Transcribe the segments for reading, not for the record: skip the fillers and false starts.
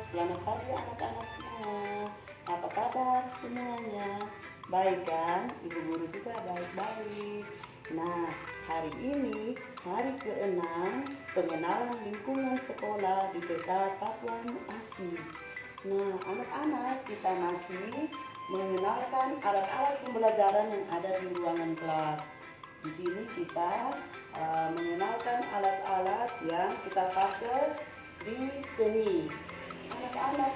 Selamat pagi anak-anak semua. Apa kabar semuanya? Baik kan? Ibu guru juga baik-baik. Nah, hari ini hari ke-6 pengenalan lingkungan sekolah di TK Tapuan Asih. Nah, anak-anak kita masih mengenalkan alat-alat pembelajaran yang ada di ruangan kelas. Di sini kita mengenalkan alat-alat yang kita pakai di seni. Anak-anak,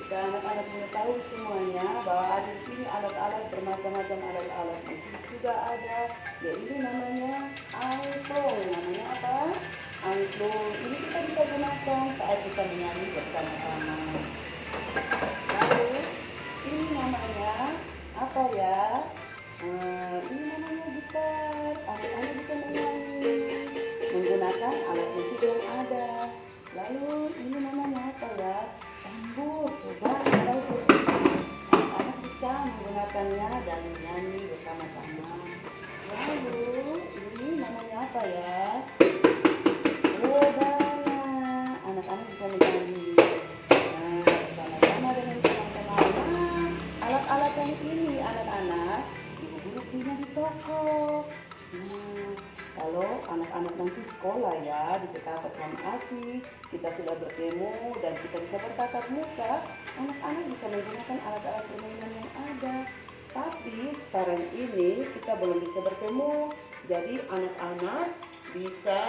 jika anak-anak mengetahui semuanya bahwa ada di sini alat-alat bermacam-macam alat-alat musik juga ada. Ya ini namanya angklung. Namanya apa? Angklung. Ini kita bisa gunakan saat kita menyanyi bersama-sama. Lalu ini namanya apa ya? Ini namanya gitar. Adik-adik bisa menyanyi menggunakan alat musik yang ada. Lalu ini namanya apa ya? Tambur. Coba kalau anak-anak bisa menggunakannya dan menyanyi bersama-sama. Lalu ini namanya apa ya? Rebana. Anak-anak bisa menyanyi. Nah, bersama-sama dengan teman-teman. Alat-alat yang ini anak-anak ibu guru belinya di toko. Kalau anak-anak nanti sekolah ya di TK Tapuan Asih, kita sudah bertemu dan kita bisa bertatap muka, anak-anak bisa menggunakan alat-alat permainan yang ada. Tapi sekarang ini kita belum bisa bertemu, jadi anak-anak bisa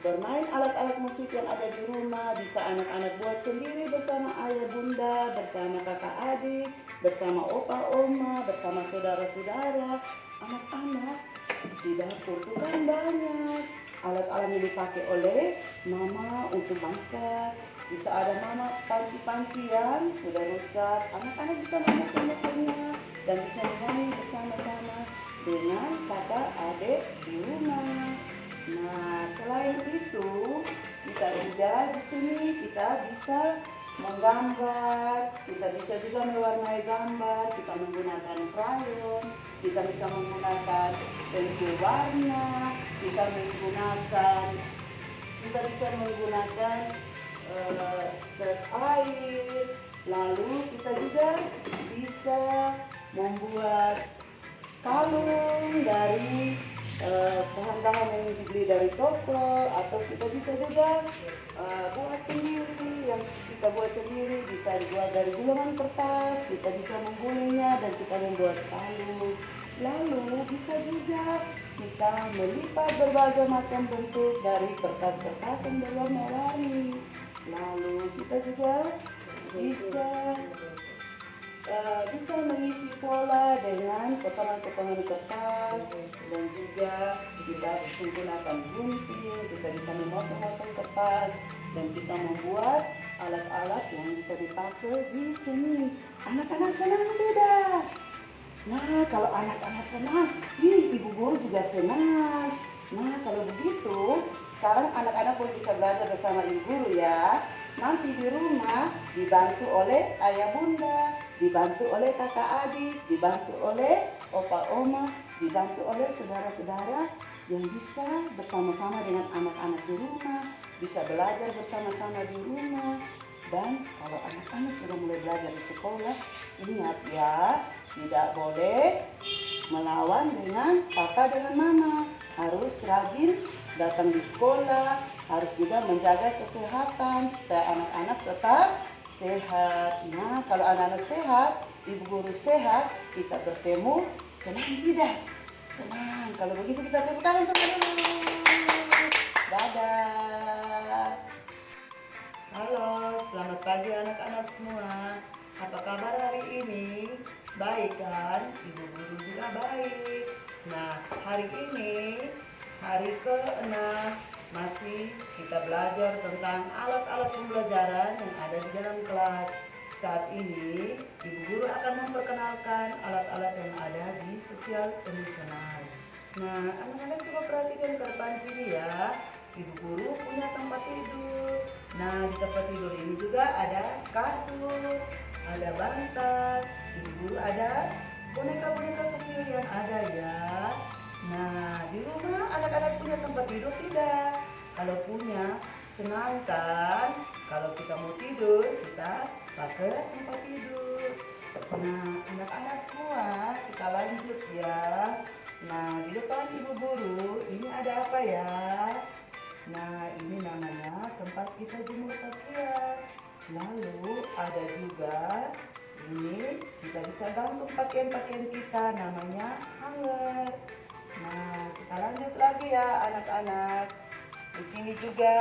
bermain alat-alat musik yang ada di rumah, bisa anak-anak buat sendiri bersama ayah bunda, bersama kakak adik, bersama opa oma, bersama saudara-saudara. Anak-anak di dapur itu kan banyak alat-alat yang dipakai oleh mama untuk masak. Bisa ada mama panci-panci yang sudah rusak, anak-anak bisa memakai-makainya dan bisa menyanyi bersama-sama dengan kakak adik di rumah. Nah, selain itu kita juga di sini kita bisa menggambar, kita bisa juga mewarnai gambar, kita menggunakan krayon, kita bisa menggunakan pensil warna, kita bisa menggunakan cat air, lalu kita juga bisa membuat kalung dari bahan-bahan yang dibeli dari toko, atau kita bisa juga buat sendiri. Yang kita buat sendiri bisa dibuat dari gulungan kertas, kita bisa menggulingnya dan kita membuat kalung. Lalu bisa juga kita melipat berbagai macam bentuk dari kertas-kertas yang berwarna-warni. Lalu kita juga bisa mengisi pola dengan potongan-potongan kertas, dan juga kita menggunakan gunting, kita bisa memotong-motong kertas, dan kita membuat alat-alat yang bisa dipakai di sini. Anak-anak senang tidak? Nah, kalau anak-anak senang, ibu guru juga senang. Nah, kalau begitu, sekarang anak-anak pun bisa belajar bersama ibu guru ya. Nanti di rumah dibantu oleh ayah bunda, dibantu oleh kakak adik, dibantu oleh opa oma, dibantu oleh saudara-saudara yang bisa bersama-sama dengan anak-anak di rumah, bisa belajar bersama-sama di rumah. Dan kalau anak-anak sudah mulai belajar di sekolah, ingat ya, tidak boleh melawan dengan papa dengan mama. Harus rajin datang di sekolah, harus juga menjaga kesehatan supaya anak-anak tetap sehat. Nah, kalau anak-anak sehat, ibu guru sehat, kita bertemu, senang tidak? Senang. Kalau begitu kita tepuk tangan sama dulu. Dadah. Halo, selamat pagi anak-anak semua. Apa kabar hari ini? Baik kan? Ibu guru juga baik. Nah, hari ini hari ke-6 masih kita belajar tentang alat-alat pembelajaran yang ada di dalam kelas. Saat ini ibu guru akan memperkenalkan alat-alat yang ada di sosial emosional. Nah, anak-anak coba perhatikan ke depan sini ya. Ibu guru punya tempat tidur. Nah, di tempat tidur ini juga ada kasur, ada bantal. Ibu guru ada boneka-boneka kecil yang ada ya. Nah, di rumah anak-anak punya tempat tidur tidak? Kalau punya, senang kan? Kalau kita mau tidur tidur, kita pakai tempat tidur. Nah, anak-anak semua, kita lanjut ya. Nah, di depan ibu guru, ini ada apa ya? Nah, ini namanya tempat kita jemur pakaian. Lalu ada juga ini kita bisa gantung pakaian-pakaian kita, namanya hanger. Nah, kita lanjut lagi ya anak-anak. Di sini juga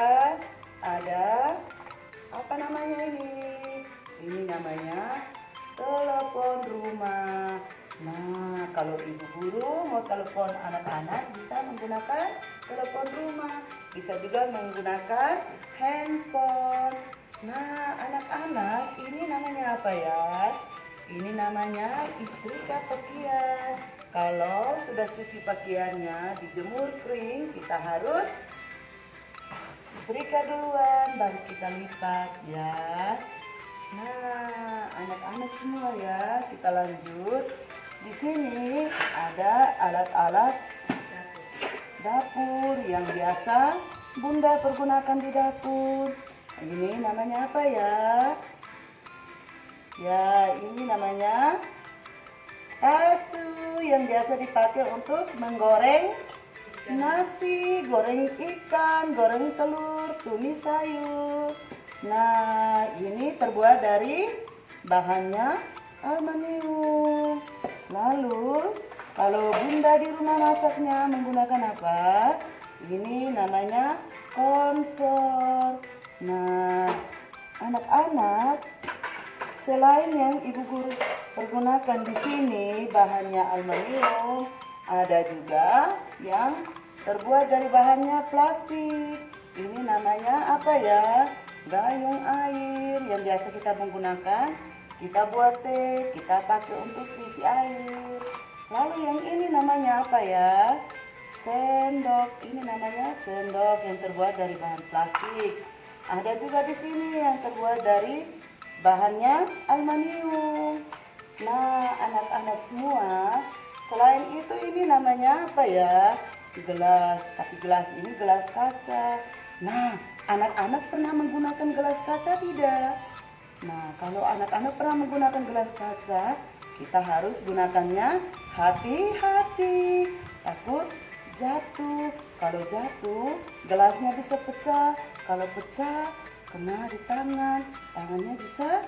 ada apa namanya ini? Ini namanya telepon rumah. Nah, kalau ibu guru mau telepon anak-anak bisa menggunakan telepon rumah. Bisa juga menggunakan handphone. Nah, anak-anak, ini namanya apa ya? Ini namanya istrika pakaian. Kalau sudah cuci pakaiannya, dijemur kering, kita harus istrika duluan, baru kita lipat ya. Nah, anak-anak semua ya, kita lanjut. Di sini ada alat-alat dapur yang biasa Bunda pergunakan di dapur. Ini namanya apa ya? Ya, ini namanya pacu yang biasa dipakai untuk menggoreng nasi, goreng ikan, goreng telur, tumis sayur. Nah, ini terbuat dari bahannya aluminium. Lalu, kalau Bunda di rumah masaknya menggunakan apa? Ini namanya kompor. Nah, anak-anak, selain yang ibu guru pergunakan di sini bahannya aluminium, ada juga yang terbuat dari bahannya plastik. Ini namanya apa ya? Gayung air yang biasa kita menggunakan. Kita buat teh, kita pakai untuk isi air. Lalu yang ini namanya apa ya? Sendok. Ini namanya sendok yang terbuat dari bahan plastik. Ada juga di sini yang terbuat dari bahannya aluminium. Nah, anak-anak semua, selain itu ini namanya apa ya? Gelas. Tapi gelas ini gelas kaca. Nah, anak-anak pernah menggunakan gelas kaca tidak? Nah, kalau anak-anak pernah menggunakan gelas kaca, kita harus gunakannya hati-hati. Takut jatuh. Kalau jatuh, gelasnya bisa pecah. Kalau pecah, kena di tangan. Tangannya bisa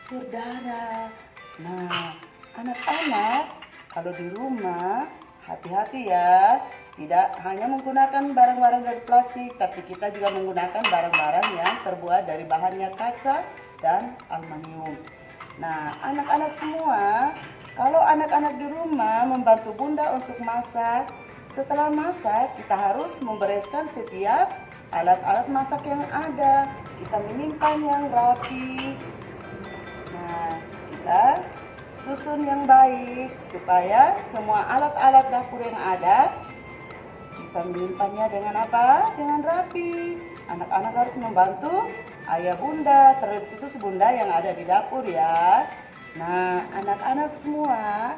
berdarah. Nah, anak-anak, kalau di rumah, hati-hati ya. Tidak hanya menggunakan barang-barang dari plastik, tapi kita juga menggunakan barang-barang yang terbuat dari bahannya kaca dan aluminium. Nah, anak-anak semua, kalau anak-anak di rumah membantu Bunda untuk masak, setelah masak kita harus membereskan setiap alat-alat masak yang ada. Kita menyimpan yang rapi. Nah, kita susun yang baik supaya semua alat-alat dapur yang ada bisa menyimpannya dengan apa? Dengan rapi. Anak-anak harus membantu ayah Bunda, terlebih khusus Bunda yang ada di dapur ya. Nah, anak-anak semua,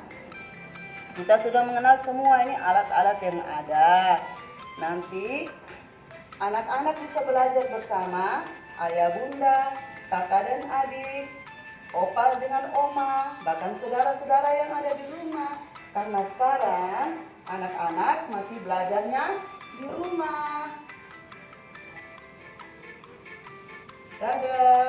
kita sudah mengenal semua ini alat-alat yang ada. Nanti anak-anak bisa belajar bersama ayah Bunda, kakak dan adik, opal dengan oma, bahkan saudara-saudara yang ada di rumah. Karena sekarang anak-anak masih belajarnya di rumah. Dadah.